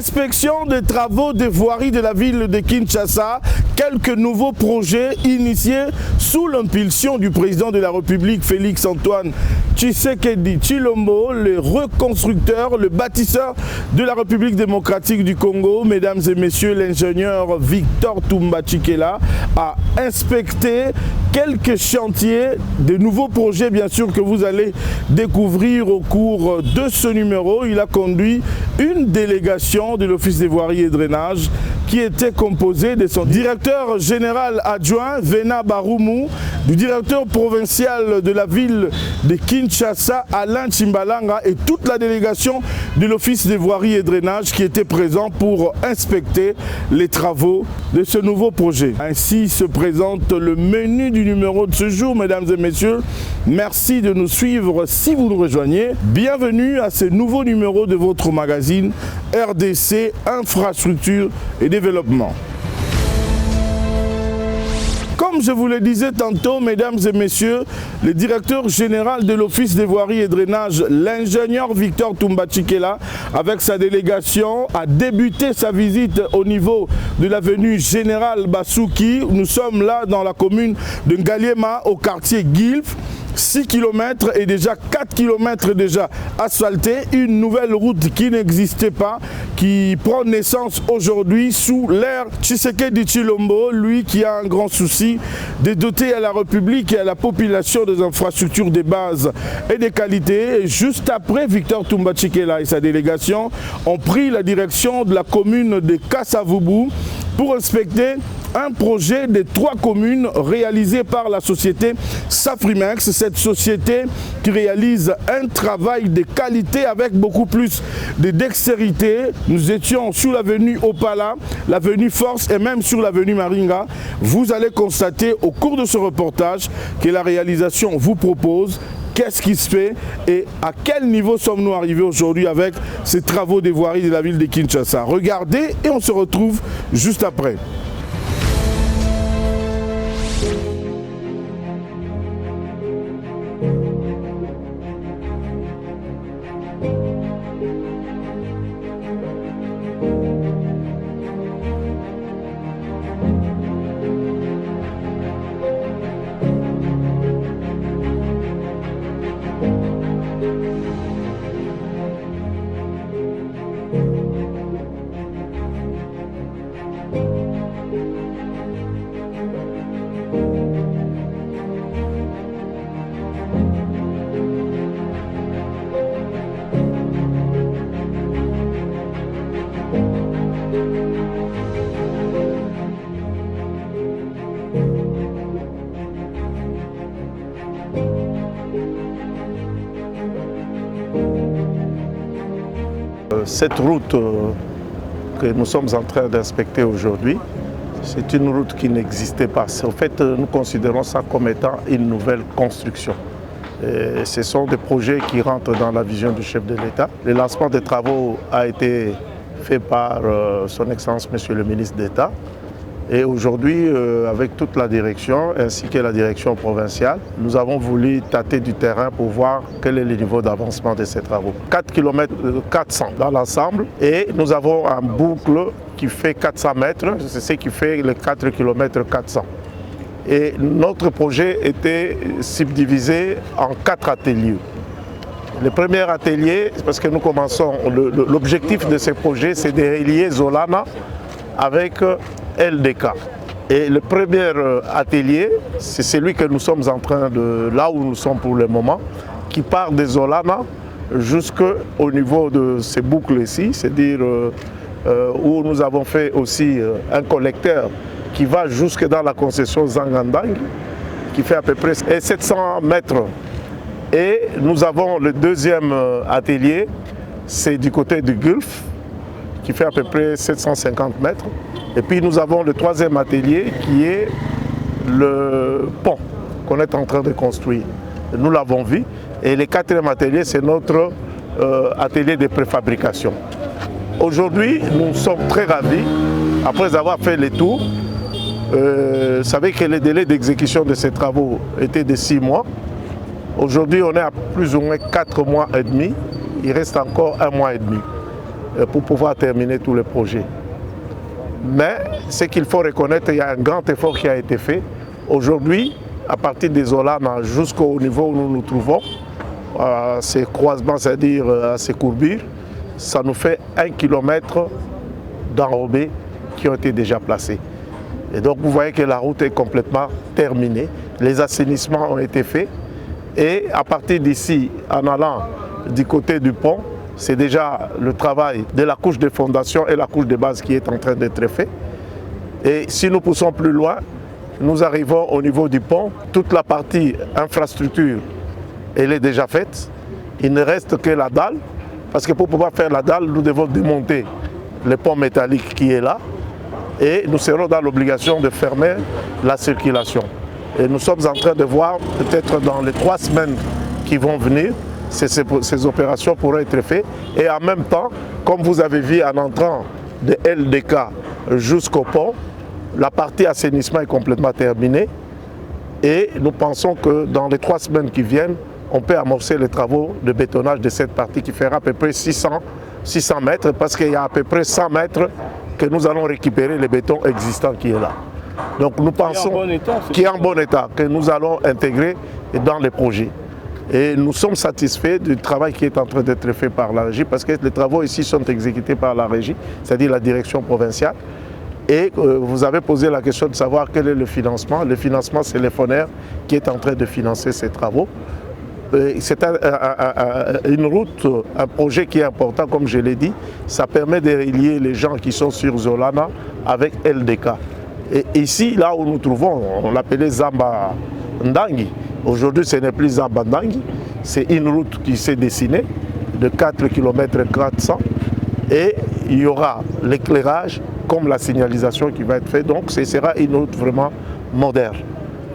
Inspection des travaux de voirie de la ville de Kinshasa, quelques nouveaux projets initiés sous l'impulsion du président de la République Félix-Antoine Tshisekedi Tshilombo, le reconstructeur, le bâtisseur de la République démocratique du Congo, mesdames et messieurs, l'ingénieur Victor Toumba Tshikela a inspecté quelques chantiers, de nouveaux projets bien sûr que vous allez découvrir au cours de ce numéro. Il a conduit une délégation de l'Office des voiries et drainage qui était composée de son directeur général adjoint, Vena Barumu, du directeur provincial de la ville de Kinshasa, Alain Tchimbalanga, et toute la délégation de l'Office des voiries et drainage qui était présent pour inspecter les travaux de ce nouveau projet. Ainsi se présente le menu du numéro de ce jour, mesdames et messieurs. Merci de nous suivre si vous nous rejoignez. Bienvenue à ce nouveau numéro de votre magazine RDC Infrastructure et Développement. Comme je vous le disais tantôt, mesdames et messieurs, le directeur général de l'Office des voiries et drainage, l'ingénieur Victor Toumba Tshikela, avec sa délégation, a débuté sa visite au niveau de l'avenue Général Bassouki. Nous sommes là dans la commune de Ngaliema, au quartier Guilf. 6 km et déjà 4 km déjà asphaltés, une nouvelle route qui n'existait pas, qui prend naissance aujourd'hui sous l'ère Tshisekedi Tshilombo, lui qui a un grand souci de doter à la République et à la population des infrastructures de base et de qualité. Et juste après, Victor Toumba Tshikela et sa délégation ont pris la direction de la commune de Kassavubu pour inspecter un projet de 3 communes réalisé par la société Safrimex, cette société qui réalise un travail de qualité avec beaucoup plus de dextérité. Nous étions sur l'avenue Opala, l'avenue Force et même sur l'avenue Maringa. Vous allez constater au cours de ce reportage que la réalisation vous propose qu'est-ce qui se fait et à quel niveau sommes-nous arrivés aujourd'hui avec ces travaux des voiries de la ville de Kinshasa. Regardez et on se retrouve juste après. Cette route que nous sommes en train d'inspecter aujourd'hui, c'est une route qui n'existait pas. En fait, nous considérons ça comme étant une nouvelle construction. Et ce sont des projets qui rentrent dans la vision du chef de l'État. Le lancement des travaux a été fait par son Excellence Monsieur le ministre d'État. Et aujourd'hui, avec toute la direction ainsi que la direction provinciale, nous avons voulu tâter du terrain pour voir quel est le niveau d'avancement de ces travaux. 4 km 400 dans l'ensemble et nous avons un boucle qui fait 400 mètres, c'est ce qui fait les 4 km 400. Et notre projet était subdivisé en 4 ateliers. Le premier atelier, parce que nous commençons, l'objectif de ce projet, c'est de relier Zolana avec LDK. Et le premier atelier, c'est celui que nous sommes en train de, là où nous sommes pour le moment, qui part de Zolana jusqu'au niveau de ces boucles ici, c'est-à-dire où nous avons fait aussi un collecteur qui va jusque dans la concession Zangandang, qui fait à peu près 700 mètres. Et nous avons le deuxième atelier, c'est du côté du Gulf, qui fait à peu près 750 mètres. Et puis nous avons le troisième atelier qui est le pont qu'on est en train de construire. Nous l'avons vu. Et le quatrième atelier, c'est notre atelier de préfabrication. Aujourd'hui, nous sommes très ravis, après avoir fait le tour. Vous savez que le délai d'exécution de ces travaux était de 6 mois. Aujourd'hui, on est à plus ou moins 4 mois et demi. Il reste encore 1 mois et demi. pour pouvoir terminer tous les projets. Mais ce qu'il faut reconnaître, il y a un grand effort qui a été fait. Aujourd'hui, à partir des Olana jusqu'au niveau où nous nous trouvons, ces croisements, c'est-à-dire ces courbures, ça nous fait 1 km d'enrobés qui ont été déjà placés. Et donc vous voyez que la route est complètement terminée. Les assainissements ont été faits. Et à partir d'ici, en allant du côté du pont, c'est déjà le travail de la couche de fondation et la couche de base qui est en train d'être fait. Et si nous poussons plus loin, nous arrivons au niveau du pont. Toute la partie infrastructure, elle est déjà faite. Il ne reste que la dalle, parce que pour pouvoir faire la dalle, nous devons démonter le pont métallique qui est là. Et nous serons dans l'obligation de fermer la circulation. Et nous sommes en train de voir, peut-être dans les 3 semaines qui vont venir, ces opérations pourraient être faites. Et en même temps, comme vous avez vu en entrant de LDK jusqu'au pont, la partie assainissement est complètement terminée. Et nous pensons que dans les 3 semaines qui viennent, on peut amorcer les travaux de bétonnage de cette partie qui fera à peu près 600 mètres, parce qu'il y a à peu près 100 mètres que nous allons récupérer le béton existant qui est là. Donc nous pensons qu'il est en bon état, que nous allons intégrer dans les projets. Et nous sommes satisfaits du travail qui est en train d'être fait par la régie, parce que les travaux ici sont exécutés par la régie, c'est-à-dire la direction provinciale. Et vous avez posé la question de savoir quel est le financement. Le financement, c'est le FONER qui est en train de financer ces travaux. C'est une route, un projet qui est important, comme je l'ai dit. Ça permet de relier les gens qui sont sur Zolana avec LDK. Et ici, là où nous trouvons, on l'appelait Zamba Ndangi. Aujourd'hui, ce n'est plus Zamba Ndangi. C'est une route qui s'est dessinée de 4 km 400. Et il y aura l'éclairage comme la signalisation qui va être faite. Donc, ce sera une route vraiment moderne.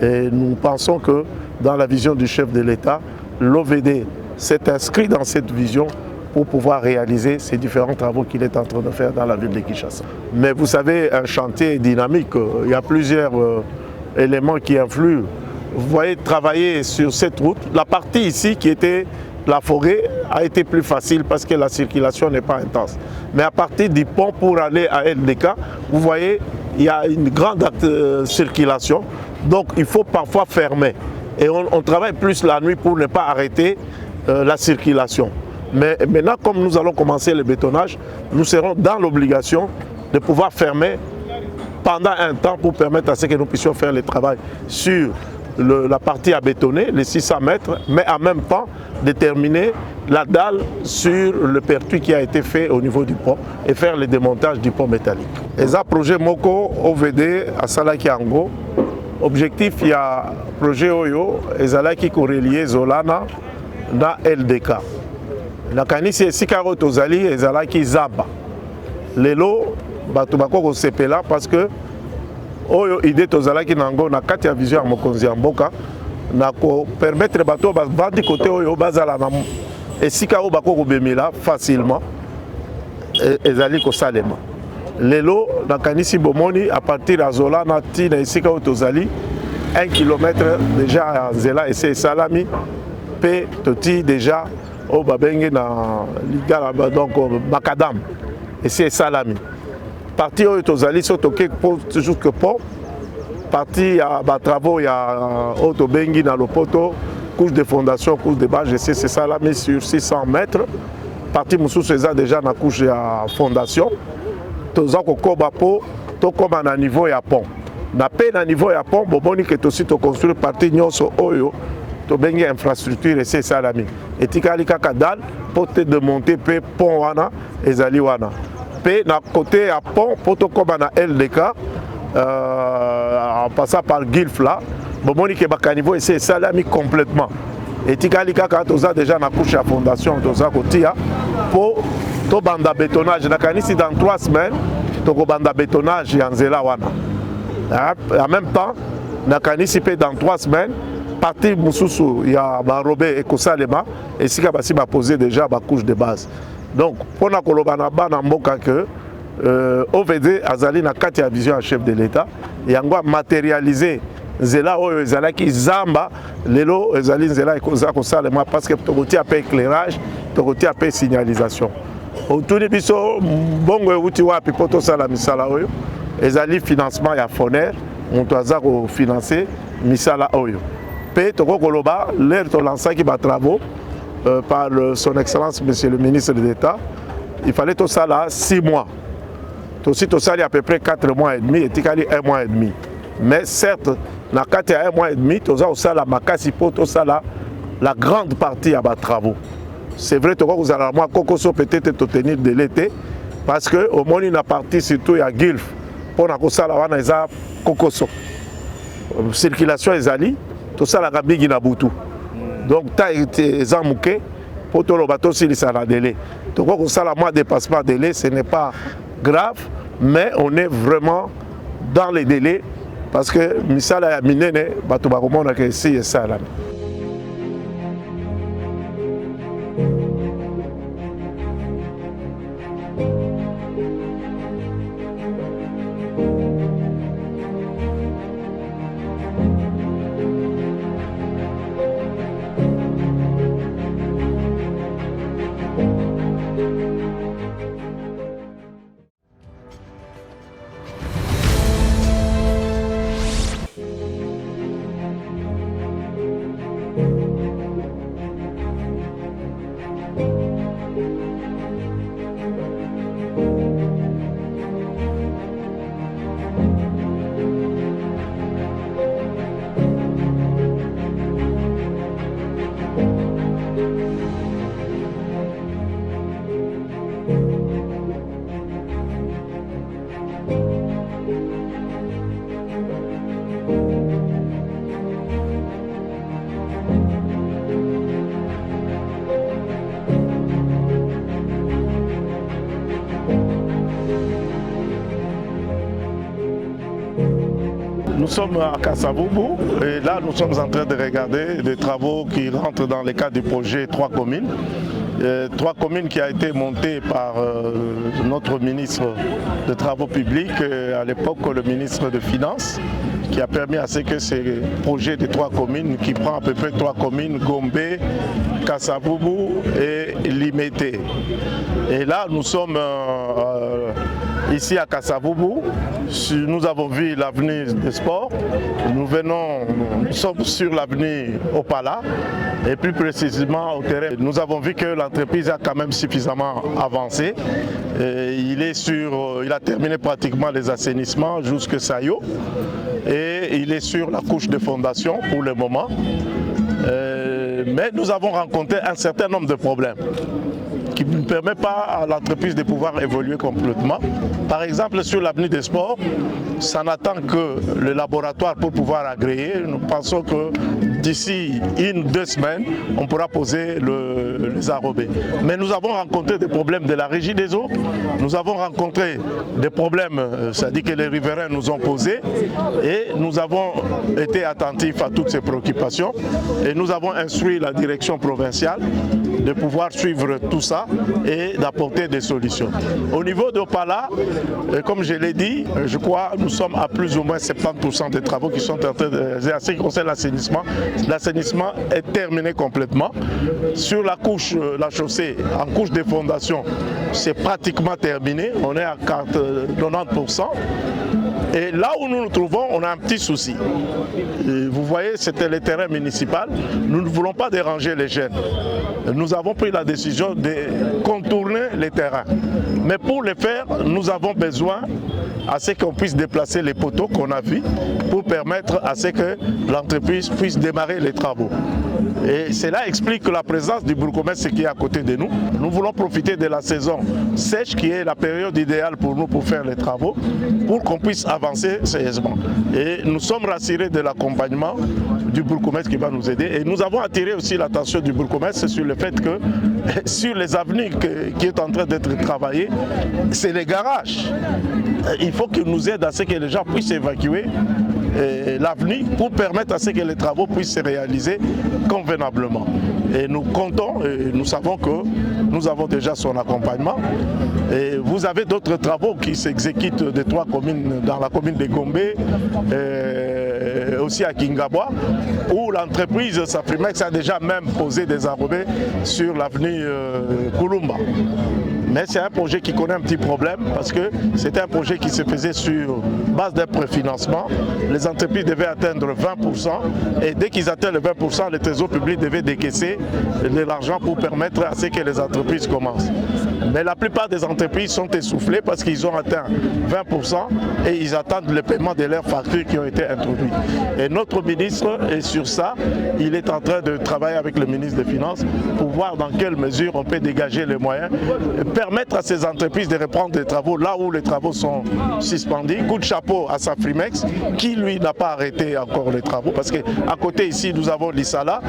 Et nous pensons que dans la vision du chef de l'État, l'OVD s'est inscrit dans cette vision pour pouvoir réaliser ces différents travaux qu'il est en train de faire dans la ville de Kinshasa. Mais vous savez, un chantier dynamique, il y a plusieurs éléments qui influent. Vous voyez, travailler sur cette route, la partie ici qui était la forêt a été plus facile parce que la circulation n'est pas intense. Mais à partir du pont pour aller à LDK, vous voyez, il y a une grande circulation. Donc il faut parfois fermer. Et on travaille plus la nuit pour ne pas arrêter la circulation. Mais maintenant, comme nous allons commencer le bétonnage, nous serons dans l'obligation de pouvoir fermer pendant un temps pour permettre à ce que nous puissions faire le travail sur la partie à bétonner, les 600 mètres, mais en même temps de terminer la dalle sur le pertuis qui a été fait au niveau du pont et faire le démontage du pont métallique. Et ça, projet Moko OVD à Salaki Ango. Objectif, il y a un projet Oyo, ezalaki correlié Zolana na LDK. La kanisi esikaro tozali ezalaki Zamba. Lelo, bato bako sepela parce que Oyo idée tozalaki nango na kati ya vision ya mokonzi ya mboka na ko permettre bato bandi côté Oyo bazala na esikaro bako kobemela facilement ezali ko salema. Lelo nakanisi bomoni à partir de Zolana tina esika otozali 1 km déjà à Zela et c'est salami pe toti déjà au babenge na ligala donc macadam et c'est salami parti otozali sotoke pour toujours que pont parti à travaux il y a otobengi na lopoto couche de fondation couche de base c'est salami sur 600 mètres parti mususu eza déjà na couche ya fondation toza kokoba po tokoma na niveau ya pont na pe na niveau ya pont boboni ke tosi to construire partie nyonso oyo to bengi infrastructure et c'est salami etikali kaka dal po te démonter pe pont wana ezali wana pe na côté ya pont po tokoma na LDK en passant par Gilf là boboni ke bakaniveau et c'est salami complètement etikali kaka toza déjà na couche ya fondation toza kotia po to banda bétonnage nakanisi dans 3 semaines toko banda bétonnage ya nzela wana en même temps nakanisi pe dans 3 semaines partie mususu ya barobé ekosalema esika basi ba poser déjà ba couche de base donc pona koloba na bana mboka que OVD azali na kati ya vision ya chef de l'État yango matérialiser nzela oyo ezalaki Zamba lelo ezali nzela ekoza kosalema parce que tokotia pe éclairage tokotia pe signalisation. Autour biso bongo euti wapi po tosala misala oyo ezali financement ya FONER moto aza kofinancer misala oyo mpe tokokoloba lere tolansaki batravaux par son excellence monsieur le ministre d'État. Il fallait tosala 6 mois. Aussi tosali à peu près 4 mois et demi et tikali 1 mois et demi. Mais certes, na kati ya 1 mois et demi, toza osala makasi po tosala la grande partie ya ba travaux. C'est vrai que vous allez moi kokoso peut-être te tenir de l'été parce que au moins une partie surtout ya Gulf pour na kosala wana eza kokoso. Circulation ezali tosala ka bigi na butu. Donc ta eza muke pour to lo bato silisa na délai. Donc kosala moi dépassement délai, ce n'est pas grave, mais on est vraiment dans les délais parce que misala ya minene bato bakomona ke si esala. Nous sommes à Kasavubu et là nous sommes en train de regarder des travaux qui rentrent dans le cadre du projet 3 communes. 3 communes qui a été montées par notre ministre de Travaux publics, à l'époque le ministre de Finances, qui a permis à ce que ces projets de 3 communes, qui prend à peu près 3 communes, Gombe, Kasavubu et Limete. Et là nous sommes ici à Kasavubu, nous avons vu l'avenue des sports, nous sommes sur l'avenue Opala et plus précisément au terrain. Nous avons vu que l'entreprise a quand même suffisamment avancé. Il a terminé pratiquement les assainissements jusqu'à Sayo et il est sur la couche de fondation pour le moment. Mais nous avons rencontré un certain nombre de problèmes qui ne permet pas à l'entreprise de pouvoir évoluer complètement. Par exemple, sur l'avenue des sports, ça n'attend que le laboratoire pour pouvoir agréer. Nous pensons que d'ici 1 ou 2 semaines, on pourra poser les arrobés. Mais nous avons rencontré des problèmes de la régie des eaux, nous avons rencontré des problèmes, c'est-à-dire que les riverains nous ont posés, et nous avons été attentifs à toutes ces préoccupations, et nous avons instruit la direction provinciale de pouvoir suivre tout ça et d'apporter des solutions. Au niveau d'Opala, comme je l'ai dit, je crois que nous sommes à plus ou moins 70% des travaux qui sont en train de... En ce qui concerne l'assainissement est terminé complètement. Sur la couche, la chaussée, en couche de fondation, c'est pratiquement terminé. On est à 90%. Et là où nous nous trouvons, on a un petit souci. Vous voyez, c'était le terrain municipal. Nous ne voulons pas déranger les jeunes. Nous avons pris la décision de contourner les terrains. Mais pour le faire, nous avons besoin à ce qu'on puisse déplacer les poteaux qu'on a vus pour permettre à ce que l'entreprise puisse démarrer les travaux. Et cela explique la présence du bourgmestre qui est à côté de nous. Nous voulons profiter de la saison sèche qui est la période idéale pour nous pour faire les travaux, pour qu'on puisse avancer sérieusement. Et nous sommes rassurés de l'accompagnement du bourgmestre qui va nous aider. Et nous avons attiré aussi l'attention du bourgmestre sur le fait que sur les avenues qui est en train d'être travaillées, c'est les garages. Il faut qu'ils nous aident à ce que les gens puissent évacuer l'avenue pour permettre à ce que les travaux puissent se réaliser convenablement. Et nous comptons, et nous savons que nous avons déjà son accompagnement. Et vous avez d'autres travaux qui s'exécutent des 3 communes, dans la commune de Gombe, aussi à Kingabwa, où l'entreprise Safrimex a déjà même posé des enrobés sur l'avenue Kulumba. Mais c'est un projet qui connaît un petit problème parce que c'était un projet qui se faisait sur base d'un préfinancement. Les entreprises devaient atteindre 20% et dès qu'ils atteignent le 20%, le Trésor public devait décaisser de l'argent pour permettre à ce que les entreprises commencent. Mais la plupart des entreprises sont essoufflées parce qu'ils ont atteint 20% et ils attendent le paiement de leurs factures qui ont été introduites. Et notre ministre est sur ça, il est en train de travailler avec le ministre des Finances pour voir dans quelle mesure on peut dégager les moyens et permettre à ces entreprises de reprendre des travaux là où les travaux sont suspendus. Coup de chapeau à Safrimex qui lui n'a pas arrêté encore les travaux parce qu'à côté ici nous avons l'Issala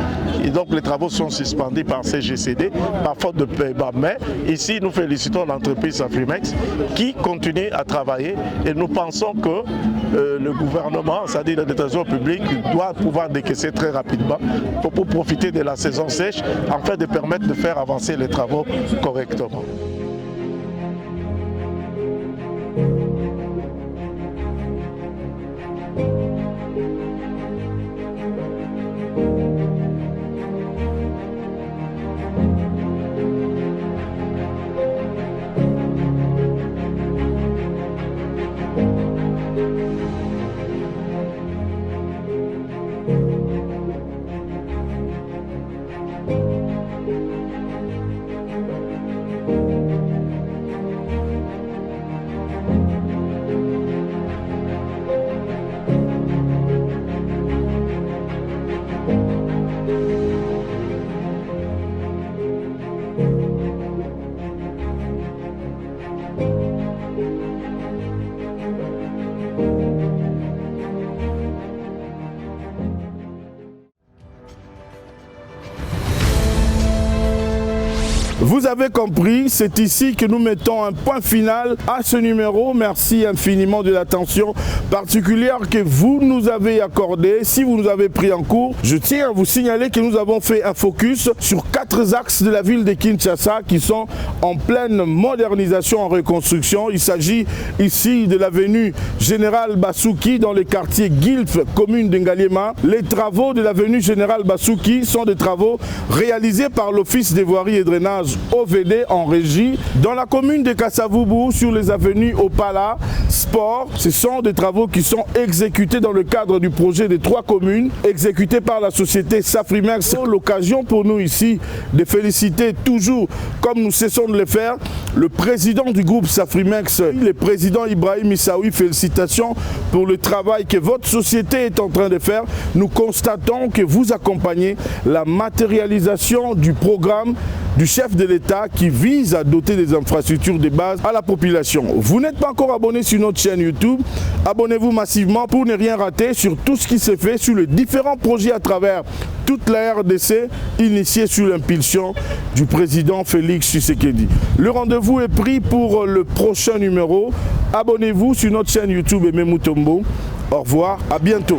et donc les travaux sont suspendus par CGCD par faute de paiement. Mais ici nous félicitons l'entreprise Safrimex qui continue à travailler et nous pensons que le gouvernement, c'est-à-dire le Trésor public, doit pouvoir décaisser très rapidement pour profiter de la saison sèche afin de permettre de faire avancer les travaux correctement. Vous avez compris, c'est ici que nous mettons un point final à ce numéro. Merci infiniment de l'attention particulière que vous nous avez accordée. Si vous nous avez pris en cours, je tiens à vous signaler que nous avons fait un focus sur 4 axes de la ville de Kinshasa qui sont en pleine modernisation, en reconstruction. Il s'agit ici de l'avenue Général Bassouki dans le quartier Guilf, commune d'Ngaliema. Les travaux de l'avenue Général Bassouki sont des travaux réalisés par l'Office des voiries et drainages OVD en régie. Dans la commune de Kassavubu, sur les avenues Opala, Sport, ce sont des travaux qui sont exécutés dans le cadre du projet des 3 communes, exécutés par la société Safrimex. C'est l'occasion pour nous ici de féliciter toujours, comme nous cessons de le faire, le président du groupe Safrimex, le président Ibrahim Issaoui. Félicitations pour le travail que votre société est en train de faire. Nous constatons que vous accompagnez la matérialisation du programme du chef de l'État qui vise à doter des infrastructures de base à la population. Vous n'êtes pas encore abonné sur notre chaîne YouTube, abonnez-vous massivement pour ne rien rater sur tout ce qui se fait sur les différents projets à travers toute la RDC initiée sous l'impulsion du président Félix Tshisekedi. Le rendez-vous est pris pour le prochain numéro. Abonnez-vous sur notre chaîne YouTube Aimé Mutombo. Au revoir, à bientôt.